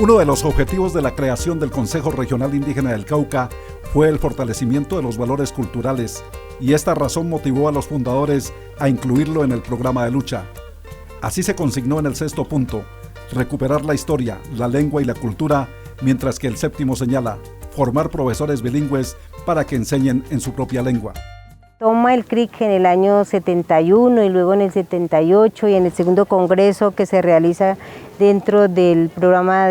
Uno de los objetivos de la creación del Consejo Regional Indígena del Cauca fue el fortalecimiento de los valores culturales, y esta razón motivó a los fundadores a incluirlo en el programa de lucha. Así se consignó en el 6º punto, recuperar la historia, la lengua y la cultura, mientras que el 7º señala, formar profesores bilingües para que enseñen en su propia lengua. Toma el CRIC en el año 71 y luego en el 78 y en el segundo congreso que se realiza dentro del programa,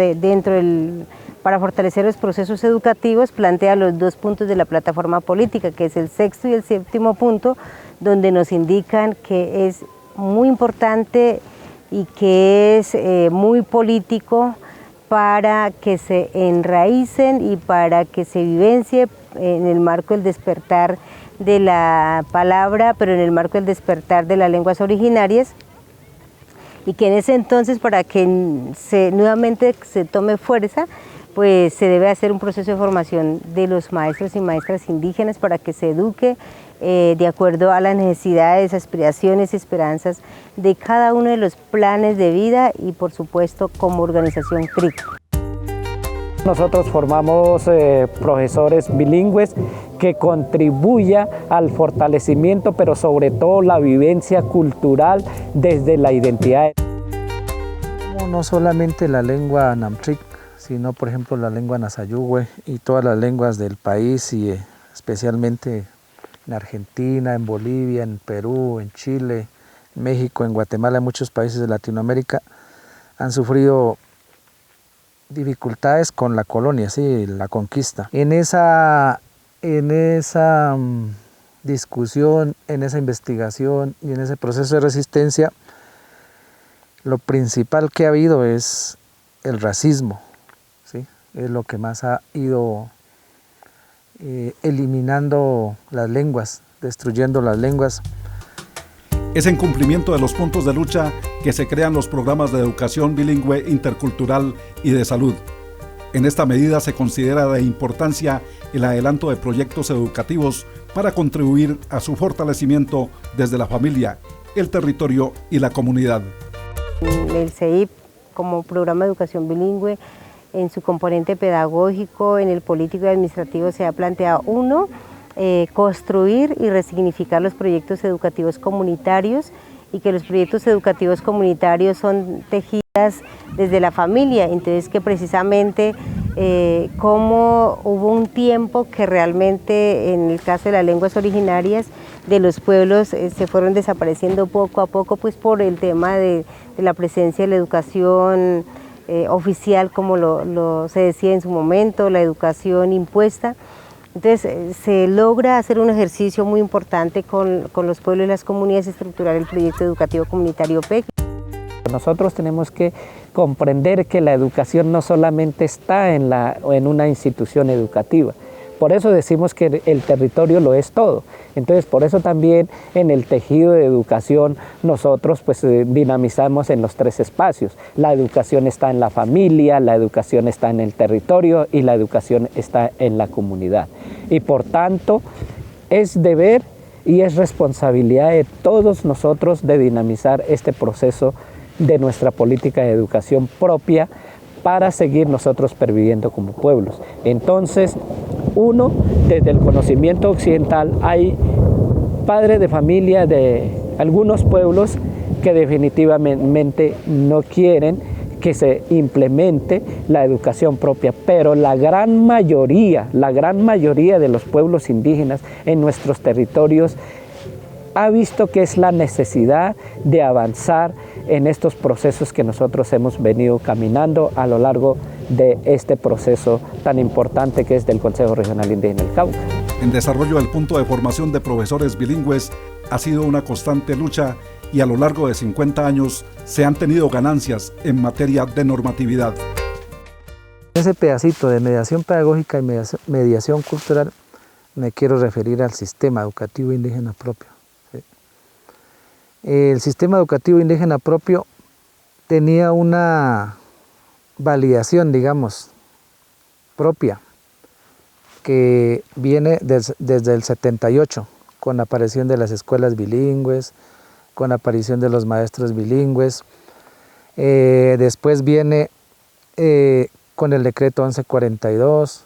para fortalecer los procesos educativos, plantea los 2 puntos de la plataforma política, que es el 6º y el 7º punto, donde nos indican que es muy importante y que es muy político para que se enraícen y para que se vivencie en el marco del despertar de la palabra, pero en el marco del despertar de las lenguas originarias, y que en ese entonces, para que nuevamente se tome fuerza, pues se debe hacer un proceso de formación de los maestros y maestras indígenas para que se eduque de acuerdo a las necesidades, aspiraciones y esperanzas de cada uno de los planes de vida y por supuesto como organización CRIC. Nosotros formamos profesores bilingües que contribuya al fortalecimiento, pero sobre todo la vivencia cultural desde la identidad. No solamente la lengua Namtric, sino por ejemplo la lengua Nasayugüe y todas las lenguas del país, y especialmente en Argentina, en Bolivia, en Perú, en Chile, en México, en Guatemala, en muchos países de Latinoamérica han sufrido dificultades con la colonia, sí, la conquista. En esa discusión, en esa investigación y en ese proceso de resistencia, lo principal que ha habido es el racismo, ¿sí? Es lo que más ha ido eliminando las lenguas, destruyendo las lenguas. Es en cumplimiento de los puntos de lucha que se crean los programas de educación bilingüe intercultural y de salud. En esta medida se considera de importancia el adelanto de proyectos educativos para contribuir a su fortalecimiento desde la familia, el territorio y la comunidad. El CEIP, como programa de educación bilingüe, en su componente pedagógico, en el político y administrativo, se ha planteado construir y resignificar los proyectos educativos comunitarios, y que los proyectos educativos comunitarios son tejidas desde la familia. Entonces, que precisamente como hubo un tiempo que realmente en el caso de las lenguas originarias de los pueblos se fueron desapareciendo poco a poco, pues por el tema de la presencia de la educación oficial, como se decía en su momento, la educación impuesta. Entonces se logra hacer un ejercicio muy importante con los pueblos y las comunidades, estructurar el proyecto educativo comunitario PEC. Nosotros tenemos que comprender que la educación no solamente está en una institución educativa. Por eso decimos que el territorio lo es todo. Entonces, por eso también en el tejido de educación nosotros pues dinamizamos en los 3 espacios. La educación está en la familia, la educación está en el territorio y la educación está en la comunidad. Y por tanto, es deber y es responsabilidad de todos nosotros de dinamizar este proceso de nuestra política de educación propia para seguir nosotros perviviendo como pueblos. Entonces, desde el conocimiento occidental hay padres de familia de algunos pueblos que definitivamente no quieren que se implemente la educación propia, pero la gran mayoría de los pueblos indígenas en nuestros territorios ha visto que es la necesidad de avanzar en estos procesos que nosotros hemos venido caminando a lo largo de este proceso tan importante que es del Consejo Regional Indígena del Cauca. En desarrollo del punto de formación de profesores bilingües ha sido una constante lucha, y a lo largo de 50 años se han tenido ganancias en materia de normatividad. En ese pedacito de mediación pedagógica y mediación cultural me quiero referir al sistema educativo indígena propio. El sistema educativo indígena propio tenía una validación, digamos, propia, que viene desde el 78, con la aparición de las escuelas bilingües, con la aparición de los maestros bilingües. Después viene con el decreto 1142,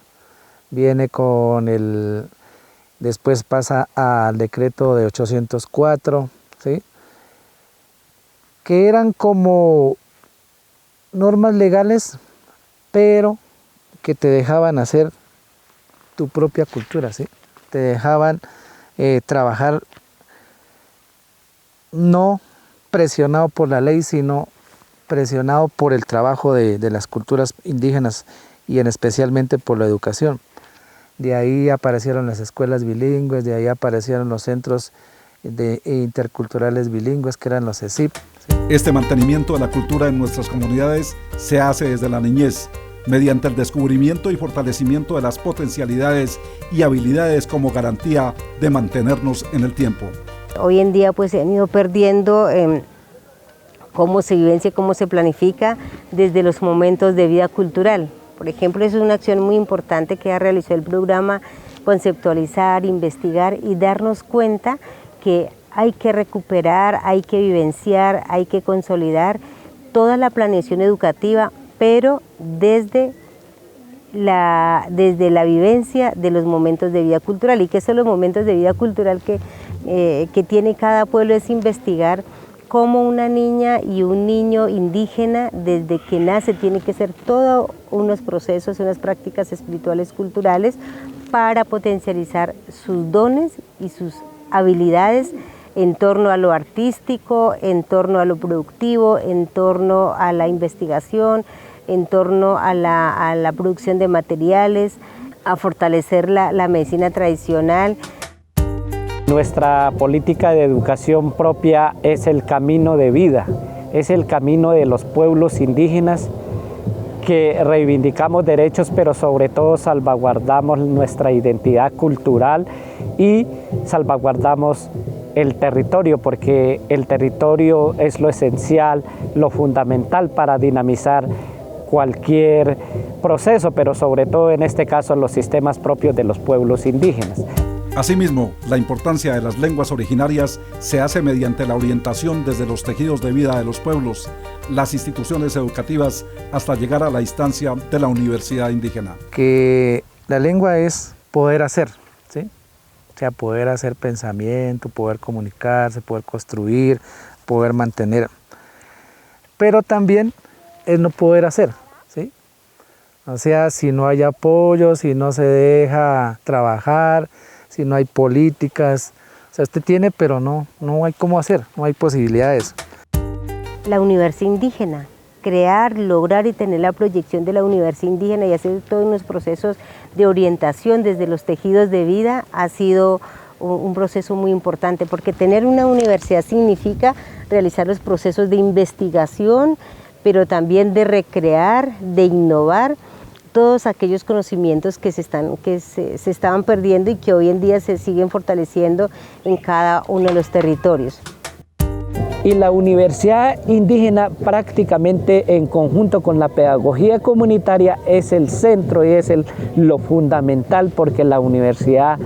viene con después pasa al decreto de 804, ¿sí? Que eran como normas legales, pero que te dejaban hacer tu propia cultura, ¿sí? Te dejaban trabajar no presionado por la ley, sino presionado por el trabajo de las culturas indígenas y especialmente por la educación. De ahí aparecieron las escuelas bilingües, de ahí aparecieron los centros interculturales bilingües, que eran los CECIP. Este mantenimiento de la cultura en nuestras comunidades se hace desde la niñez, mediante el descubrimiento y fortalecimiento de las potencialidades y habilidades como garantía de mantenernos en el tiempo. Hoy en día pues se han ido perdiendo cómo se vivencia, cómo se planifica desde los momentos de vida cultural. Por ejemplo, eso es una acción muy importante que ha realizado el programa, conceptualizar, investigar y darnos cuenta que hay que recuperar, hay que vivenciar, hay que consolidar toda la planeación educativa, pero desde la vivencia de los momentos de vida cultural. ¿Y qué son los momentos de vida cultural que tiene cada pueblo? Es investigar cómo una niña y un niño indígena desde que nace tiene que hacer todos unos procesos, unas prácticas espirituales culturales para potencializar sus dones y sus habilidades en torno a lo artístico, en torno a lo productivo, en torno a la investigación, en torno a la producción de materiales, a fortalecer la medicina tradicional. Nuestra política de educación propia es el camino de vida, es el camino de los pueblos indígenas que reivindicamos derechos, pero sobre todo salvaguardamos nuestra identidad cultural y salvaguardamos el territorio, porque el territorio es lo esencial, lo fundamental para dinamizar cualquier proceso, pero sobre todo en este caso los sistemas propios de los pueblos indígenas. Asimismo, la importancia de las lenguas originarias se hace mediante la orientación desde los tejidos de vida de los pueblos, las instituciones educativas, hasta llegar a la instancia de la universidad indígena. Que la lengua es poder hacer, ¿sí? O sea, poder hacer pensamiento, poder comunicarse, poder construir, poder mantener. Pero también es no poder hacer, ¿sí? O sea, si no hay apoyo, si no se deja trabajar, si no hay políticas, o sea, usted tiene, pero no hay cómo hacer, no hay posibilidades. La universidad indígena, crear, lograr y tener la proyección de la universidad indígena y hacer todos unos procesos de orientación desde los tejidos de vida ha sido un proceso muy importante, porque tener una universidad significa realizar los procesos de investigación, pero también de recrear, de innovar, todos aquellos conocimientos que se estaban perdiendo y que hoy en día se siguen fortaleciendo en cada uno de los territorios. Y la universidad indígena prácticamente en conjunto con la pedagogía comunitaria es el centro y es lo fundamental, porque la universidad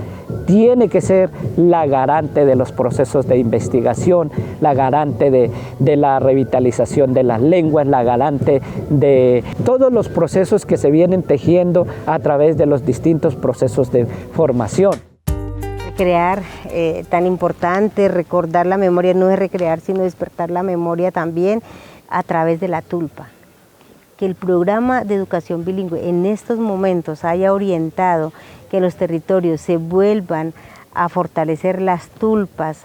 tiene que ser la garante de los procesos de investigación, la garante de la revitalización de las lenguas, la garante de todos los procesos que se vienen tejiendo a través de los distintos procesos de formación. Recrear, tan importante, recordar la memoria, no es recrear sino despertar la memoria también a través de la tulpa. Que el programa de educación bilingüe en estos momentos haya orientado que los territorios se vuelvan a fortalecer las tulpas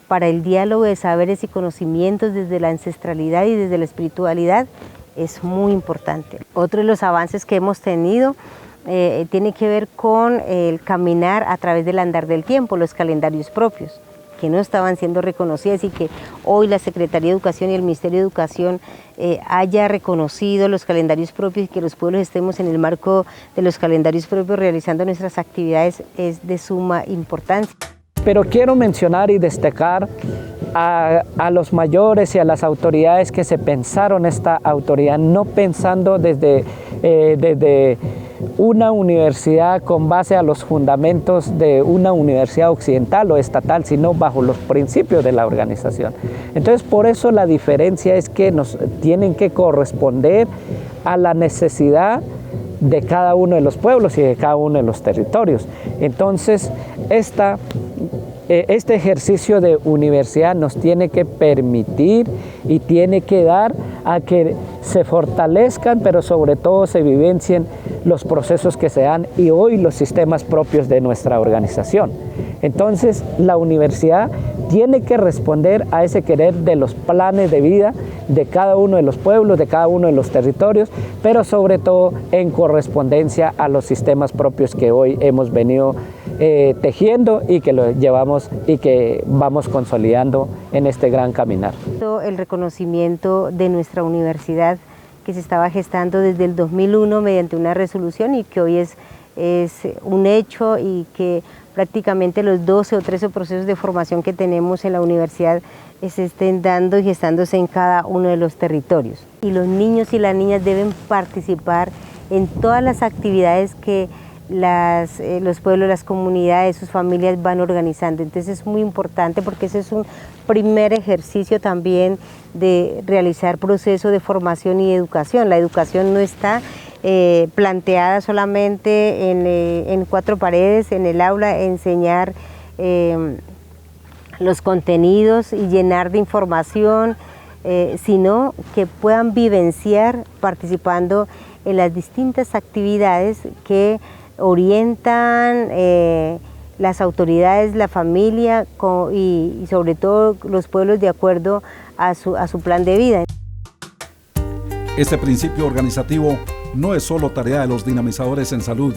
para el diálogo de saberes y conocimientos desde la ancestralidad y desde la espiritualidad es muy importante. Otro de los avances que hemos tenido tiene que ver con el caminar a través del andar del tiempo, los calendarios propios, que no estaban siendo reconocidas y que hoy la Secretaría de Educación y el Ministerio de Educación haya reconocido los calendarios propios y que los pueblos estemos en el marco de los calendarios propios realizando nuestras actividades es de suma importancia. Pero quiero mencionar y destacar a los mayores y a las autoridades que se pensaron esta autoridad, no pensando desde una universidad con base a los fundamentos de una universidad occidental o estatal, sino bajo los principios de la organización. Entonces, por eso la diferencia es que nos tienen que corresponder a la necesidad de cada uno de los pueblos y de cada uno de los territorios. Entonces, este ejercicio de universidad nos tiene que permitir y tiene que dar a que se fortalezcan, pero sobre todo se vivencien los procesos que se dan y hoy los sistemas propios de nuestra organización. Entonces, la universidad tiene que responder a ese querer de los planes de vida de cada uno de los pueblos, de cada uno de los territorios, pero sobre todo en correspondencia a los sistemas propios que hoy hemos venido tejiendo y que lo llevamos y que vamos consolidando en este gran caminar. El reconocimiento de nuestra universidad que se estaba gestando desde el 2001 mediante una resolución y que hoy es un hecho y que prácticamente los 12 o 13 procesos de formación que tenemos en la universidad se estén dando y gestándose en cada uno de los territorios. Y los niños y las niñas deben participar en todas las actividades que los pueblos, las comunidades, sus familias van organizando. Entonces es muy importante porque ese es un primer ejercicio también de realizar procesos de formación y educación. La educación no está planteada solamente en cuatro paredes, en el aula, enseñar los contenidos y llenar de información, sino que puedan vivenciar participando en las distintas actividades que orientan las autoridades, la familia y sobre todo los pueblos de acuerdo a su plan de vida. Este principio organizativo no es solo tarea de los dinamizadores en salud,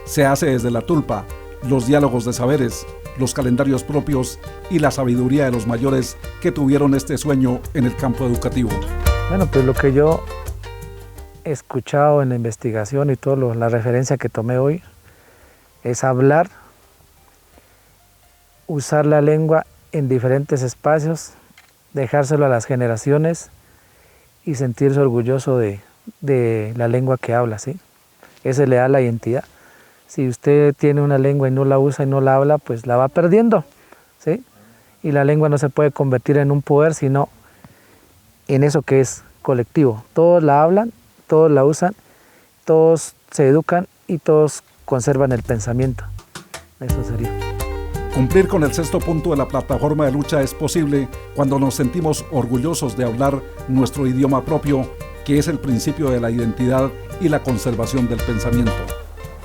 se hace desde la tulpa, los diálogos de saberes, los calendarios propios y la sabiduría de los mayores que tuvieron este sueño en el campo educativo. Bueno, pues lo que yo he escuchado en la investigación y toda la referencia que tomé hoy es hablar, usar la lengua en diferentes espacios, dejárselo a las generaciones y sentirse orgulloso de la lengua que habla, ¿sí? Eso le da la identidad. Si usted tiene una lengua y no la usa y no la habla, pues la va perdiendo, ¿sí? Y la lengua no se puede convertir en un poder, sino en eso que es colectivo. Todos la hablan, todos la usan, todos se educan y todos conservan el pensamiento. Eso sería. Cumplir con el sexto punto de la plataforma de lucha es posible cuando nos sentimos orgullosos de hablar nuestro idioma propio, que es el principio de la identidad y la conservación del pensamiento.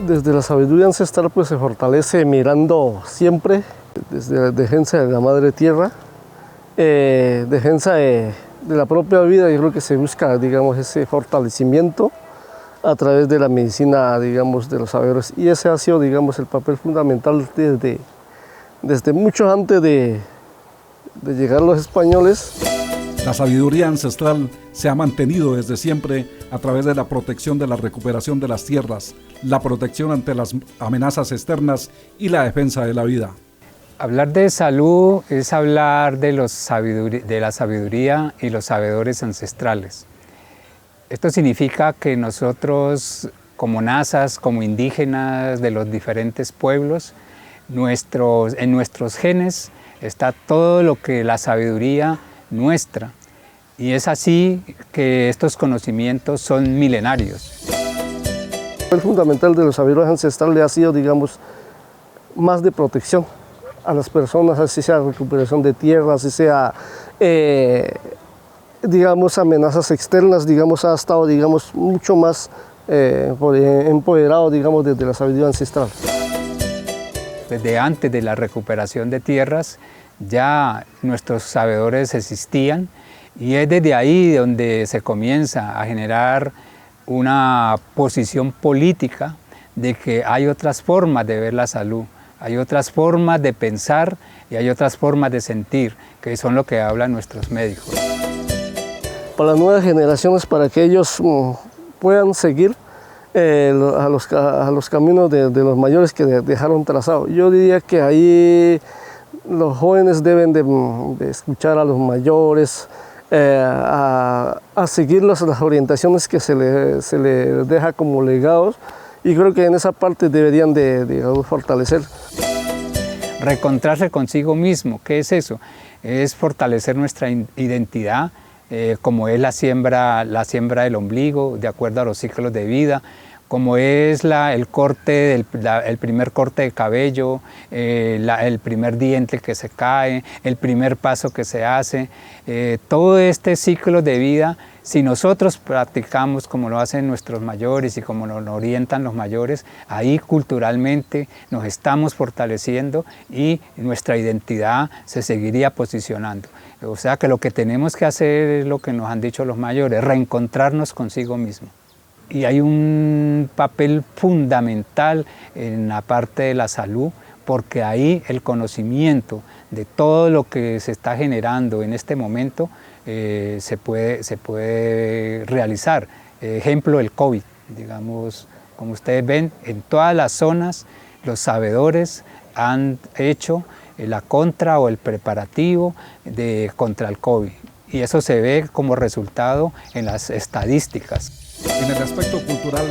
Desde la sabiduría ancestral pues se fortalece mirando siempre desde la defensa de la madre tierra, defensa de la propia vida. Yo creo que se busca, digamos, ese fortalecimiento a través de la medicina, digamos, de los saberes, y ese ha sido, digamos, el papel fundamental desde mucho antes de llegar los españoles. La sabiduría ancestral se ha mantenido desde siempre a través de la protección de la recuperación de las tierras, la protección ante las amenazas externas y la defensa de la vida. Hablar de salud es hablar de la sabiduría y los sabedores ancestrales. Esto significa que nosotros, como nazas, como indígenas de los diferentes pueblos, en nuestros genes está todo lo que la sabiduría nuestra. Y es así que estos conocimientos son milenarios. El fundamental de los saberes ancestrales ha sido, digamos, más de protección a las personas, así sea recuperación de tierra, así sea, digamos, amenazas externas, digamos, ha estado, digamos, mucho más empoderado, digamos, desde la sabiduría ancestral. Desde antes de la recuperación de tierras, ya nuestros sabedores existían y es desde ahí donde se comienza a generar una posición política de que hay otras formas de ver la salud, hay otras formas de pensar y hay otras formas de sentir, que son lo que hablan nuestros médicos. Para las nuevas generaciones, para que ellos puedan seguir a los caminos de los mayores que dejaron trazados. Yo diría que ahí los jóvenes deben de escuchar a los mayores, a seguir las orientaciones que se le deja como legados, y creo que en esa parte deberían de fortalecer. Reencontrarse consigo mismo, ¿qué es eso? Es fortalecer nuestra identidad, como es la siembra del ombligo, de acuerdo a los ciclos de vida, como es el primer corte de cabello, el primer diente que se cae, el primer paso que se hace, todo este ciclo de vida. Si nosotros practicamos como lo hacen nuestros mayores y como nos orientan los mayores, ahí culturalmente nos estamos fortaleciendo y nuestra identidad se seguiría posicionando. O sea que lo que tenemos que hacer es lo que nos han dicho los mayores, reencontrarnos consigo mismo. Y hay un papel fundamental en la parte de la salud, porque ahí el conocimiento de todo lo que se está generando en este momento se puede realizar. Ejemplo, el COVID, digamos, como ustedes ven, en todas las zonas los sabedores han hecho la contra o el preparativo contra el COVID. Y eso se ve como resultado en las estadísticas. En el aspecto cultural,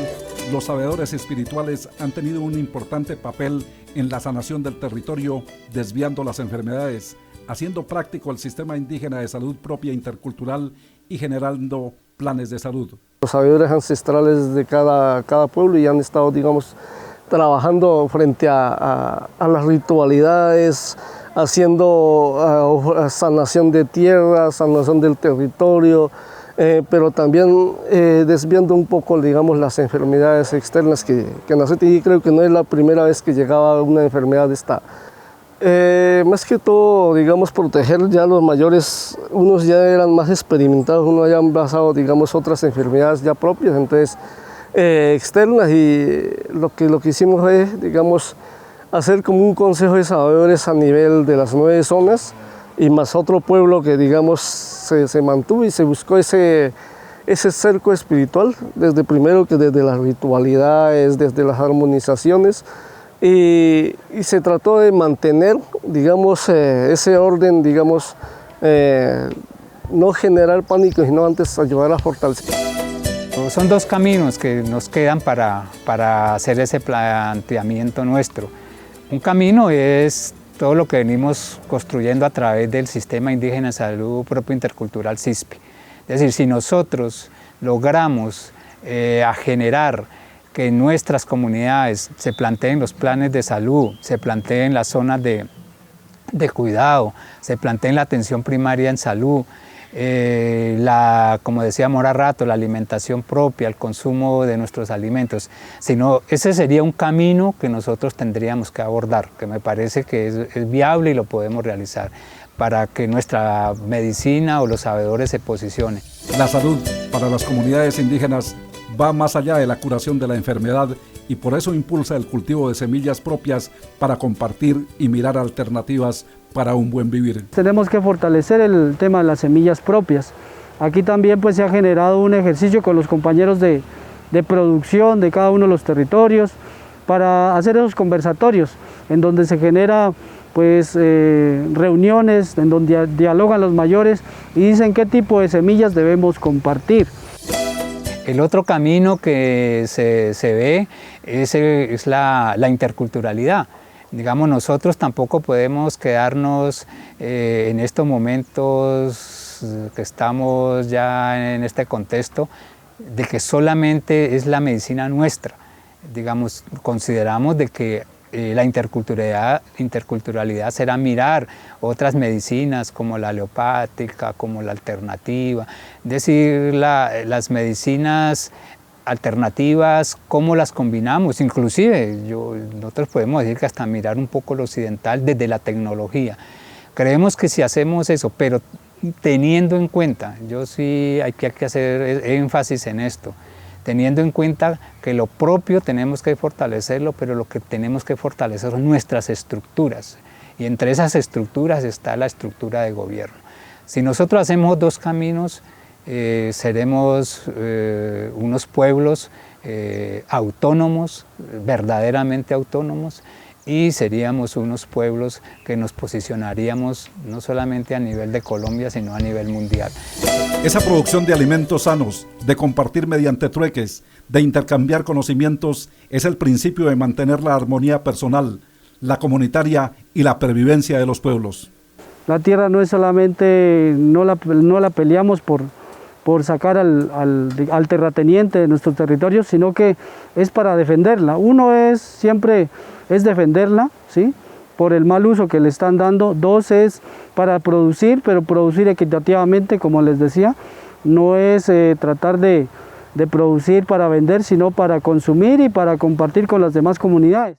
los sabedores espirituales han tenido un importante papel en la sanación del territorio, desviando las enfermedades, haciendo práctico el sistema indígena de salud propia intercultural y generando planes de salud. Los sabedores ancestrales de cada pueblo y han estado, digamos, trabajando frente a las ritualidades, haciendo sanación de tierra, sanación del territorio, pero también desviando un poco, digamos, las enfermedades externas que nosotros, y creo que no es la primera vez que llegaba una enfermedad de esta. Más que todo, digamos, proteger ya a los mayores, unos ya eran más experimentados, unos ya han pasado, digamos, otras enfermedades ya propias, entonces externas, y lo que hicimos es, digamos, hacer como un consejo de sabedores a nivel de las 9 zonas y más otro pueblo que, digamos, se mantuvo y se buscó ese cerco espiritual, desde primero que desde las ritualidades, desde las armonizaciones, y se trató de mantener, digamos, ese orden, digamos, no generar pánico, sino antes ayudar a fortalecer. Son dos caminos que nos quedan para hacer ese planteamiento nuestro. Un camino es todo lo que venimos construyendo a través del Sistema Indígena de Salud Propio Intercultural SISPI. Es decir, si nosotros logramos generar que en nuestras comunidades se planteen los planes de salud, se planteen las zonas de cuidado, se planteen la atención primaria en salud, como decíamos ahora rato, la alimentación propia, el consumo de nuestros alimentos, sino ese sería un camino que nosotros tendríamos que abordar, que me parece que es viable y lo podemos realizar para que nuestra medicina o los sabedores se posicionen. La salud para las comunidades indígenas va más allá de la curación de la enfermedad y por eso impulsa el cultivo de semillas propias para compartir y mirar alternativas para un buen vivir. Tenemos que fortalecer el tema de las semillas propias. Aquí también pues se ha generado un ejercicio con los compañeros de producción de cada uno de los territorios para hacer esos conversatorios en donde se genera pues reuniones en donde dialogan los mayores y dicen qué tipo de semillas debemos compartir. El otro camino que se ve es la interculturalidad. Digamos, nosotros tampoco podemos quedarnos en estos momentos que estamos ya en este contexto de que solamente es la medicina nuestra. Digamos, consideramos de que la interculturalidad será mirar otras medicinas como la alopática, como la alternativa, es decir, las medicinas alternativas, cómo las combinamos, inclusive nosotros podemos decir que hasta mirar un poco lo occidental desde la tecnología. Creemos que si hacemos eso, pero teniendo en cuenta, yo sí hay que hacer énfasis en esto, teniendo en cuenta que lo propio tenemos que fortalecerlo, pero lo que tenemos que fortalecer son nuestras estructuras, y entre esas estructuras está la estructura de gobierno. Si nosotros hacemos dos caminos, seremos unos pueblos autónomos, verdaderamente autónomos, y seríamos unos pueblos que nos posicionaríamos no solamente a nivel de Colombia, sino a nivel mundial. Esa producción de alimentos sanos, de compartir mediante trueques, de intercambiar conocimientos, es el principio de mantener la armonía personal, la comunitaria y la pervivencia de los pueblos. La tierra no es solamente, no la peleamos por por sacar al terrateniente de nuestros territorios, sino que es para defenderla. Uno siempre es defenderla, ¿sí?, por el mal uso que le están dando. Dos, es para producir, pero producir equitativamente, como les decía. No es tratar de producir para vender, sino para consumir y para compartir con las demás comunidades.